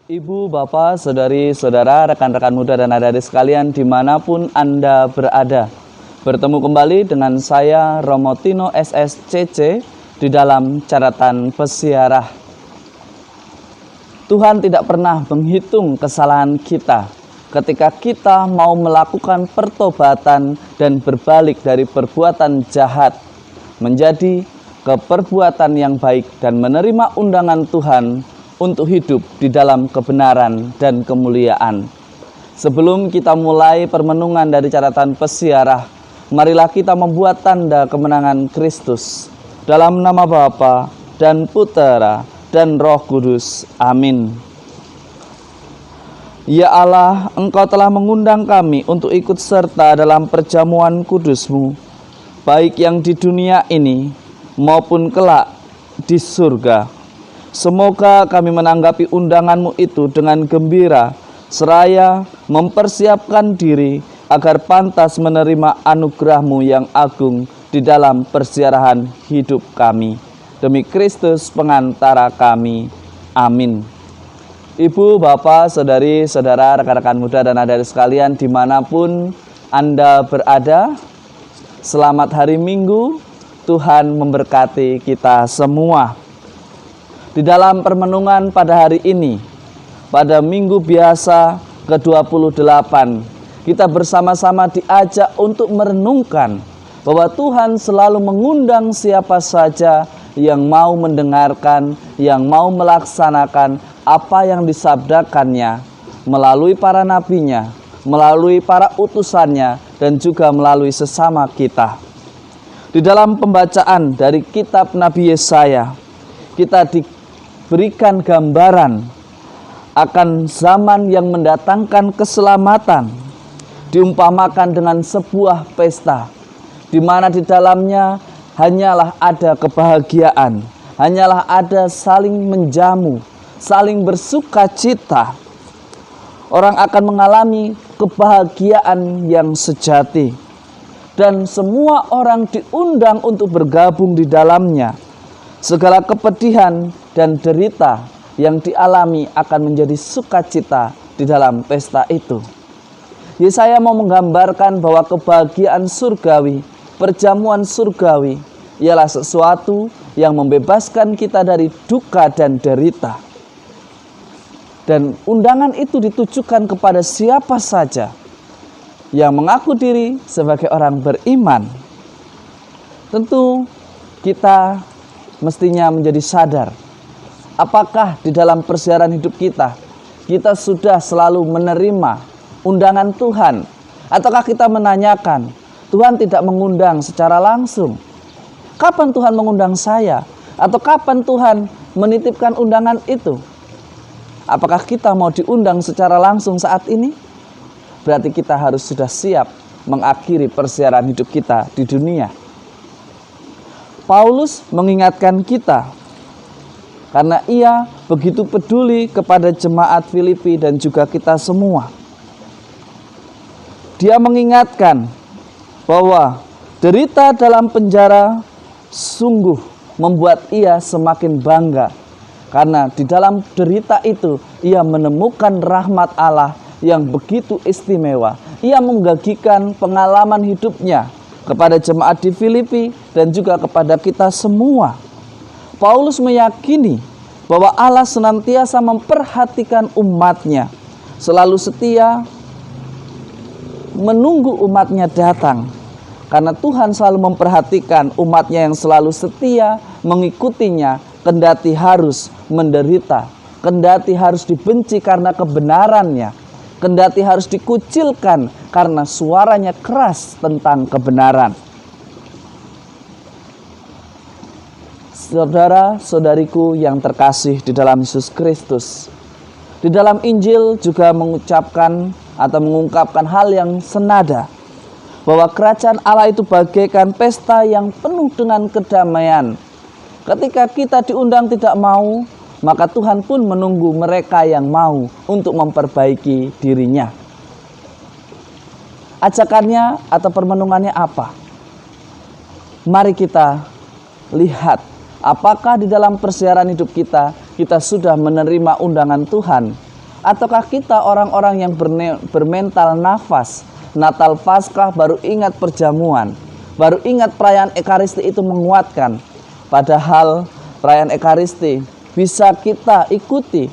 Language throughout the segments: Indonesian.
Ibu, bapak, saudari, saudara, rekan-rekan muda dan adik-adik sekalian dimanapun Anda berada. Bertemu kembali dengan saya Romo Tino SSCC di dalam catatan peziarah. Tuhan tidak pernah menghitung kesalahan kita ketika kita mau melakukan pertobatan dan berbalik dari perbuatan jahat menjadi keperbuatan yang baik dan menerima undangan Tuhan untuk hidup di dalam kebenaran dan kemuliaan. Sebelum kita mulai permenungan dari catatan peziarah, marilah kita membuat tanda kemenangan Kristus. Dalam nama Bapa dan Putera dan Roh Kudus. Amin. Ya Allah, Engkau telah mengundang kami untuk ikut serta dalam perjamuan kudus-Mu, baik yang di dunia ini maupun kelak di surga. Semoga kami menanggapi undangan-Mu itu dengan gembira, seraya mempersiapkan diri agar pantas menerima anugerah-Mu yang agung di dalam perziarahan hidup kami. Demi Kristus pengantara kami. Amin. Ibu, bapak, saudari, saudara, rekan-rekan muda dan adik-adik sekalian dimanapun Anda berada, selamat hari Minggu. Tuhan memberkati kita semua. Di dalam permenungan pada hari ini, pada minggu biasa ke-28, kita bersama-sama diajak untuk merenungkan bahwa Tuhan selalu mengundang siapa saja yang mau mendengarkan, yang mau melaksanakan apa yang disabdakannya melalui para nabinya, melalui para utusannya, dan juga melalui sesama kita. Di dalam pembacaan dari kitab Nabi Yesaya, kita diberikan gambaran akan zaman yang mendatangkan keselamatan, diumpamakan dengan sebuah pesta, di mana di dalamnya hanyalah ada kebahagiaan, hanyalah ada saling menjamu, saling bersuka cita. Orang akan mengalami kebahagiaan yang sejati, dan semua orang diundang untuk bergabung di dalamnya. Segala kepedihan dan derita yang dialami akan menjadi sukacita di dalam pesta itu. Yesaya mau menggambarkan bahwa kebahagiaan surgawi, perjamuan surgawi, ialah sesuatu yang membebaskan kita dari duka dan derita. Dan undangan itu ditujukan kepada siapa saja yang mengaku diri sebagai orang beriman. Tentu kita mestinya menjadi sadar, apakah di dalam persiaran hidup kita sudah selalu menerima undangan Tuhan, ataukah kita menanyakan, Tuhan tidak mengundang secara langsung. Kapan Tuhan mengundang saya? Atau kapan Tuhan menitipkan undangan itu? Apakah kita mau diundang secara langsung saat ini? Berarti kita harus sudah siap mengakhiri persiaran hidup kita di dunia. Paulus mengingatkan kita karena ia begitu peduli kepada jemaat Filipi dan juga kita semua. Dia mengingatkan bahwa derita dalam penjara sungguh membuat ia semakin bangga, karena di dalam derita itu ia menemukan rahmat Allah yang begitu istimewa. Ia membagikan pengalaman hidupnya kepada jemaat di Filipi dan juga kepada kita semua. Paulus meyakini bahwa Allah senantiasa memperhatikan umatnya, selalu setia menunggu umatnya datang. Karena Tuhan selalu memperhatikan umatnya yang selalu setia mengikutinya, kendati harus menderita, kendati harus dibenci karena kebenarannya, kendati harus dikucilkan karena suaranya keras tentang kebenaran. Saudara-saudariku yang terkasih di dalam Yesus Kristus, di dalam Injil juga mengucapkan atau mengungkapkan hal yang senada, bahwa kerajaan Allah itu bagaikan pesta yang penuh dengan kedamaian. Ketika kita diundang tidak mau, maka Tuhan pun menunggu mereka yang mau untuk memperbaiki dirinya. Ajakannya atau permenungannya apa? Mari kita lihat apakah di dalam persiaran hidup kita sudah menerima undangan Tuhan Ataukah kita orang-orang yang bermental nafas, Natal Paskah baru ingat perjamuan, baru ingat perayaan Ekaristi itu menguatkan. Padahal perayaan Ekaristi bisa kita ikuti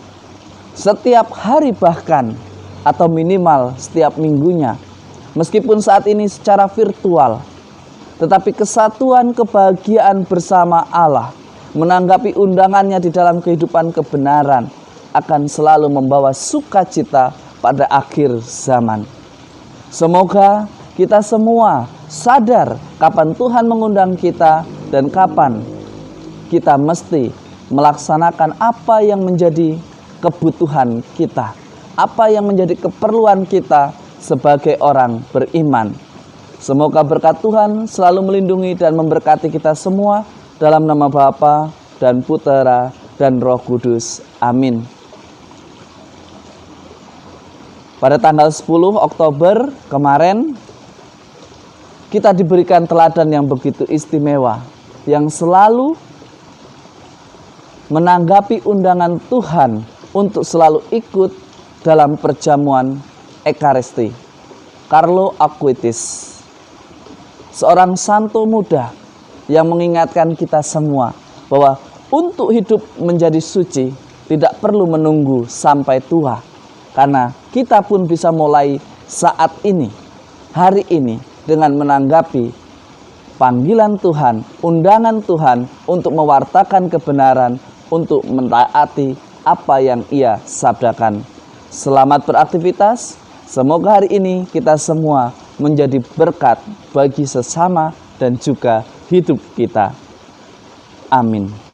setiap hari bahkan, atau minimal setiap minggunya. Meskipun saat ini secara virtual, tetapi kesatuan kebahagiaan bersama Allah, menanggapi undangannya di dalam kehidupan kebenaran, akan selalu membawa sukacita pada akhir zaman. Semoga kita semua sadar kapan Tuhan mengundang kita dan kapan kita mesti melaksanakan apa yang menjadi kebutuhan kita, apa yang menjadi keperluan kita sebagai orang beriman. Semoga berkat Tuhan selalu melindungi dan memberkati kita semua dalam nama Bapa dan Putera dan Roh Kudus. Amin. Pada tanggal 10 Oktober kemarin, kita diberikan teladan yang begitu istimewa, yang selalu menanggapi undangan Tuhan untuk selalu ikut dalam perjamuan Ekaristi. Carlo Acutis, seorang santo muda yang mengingatkan kita semua bahwa untuk hidup menjadi suci tidak perlu menunggu sampai tua. Karena kita pun bisa mulai saat ini, hari ini, dengan menanggapi panggilan Tuhan, undangan Tuhan untuk mewartakan kebenaran, untuk mentaati apa yang Ia sabdakan. Selamat beraktivitas, semoga hari ini kita semua menjadi berkat bagi sesama dan juga hidup kita. Amin.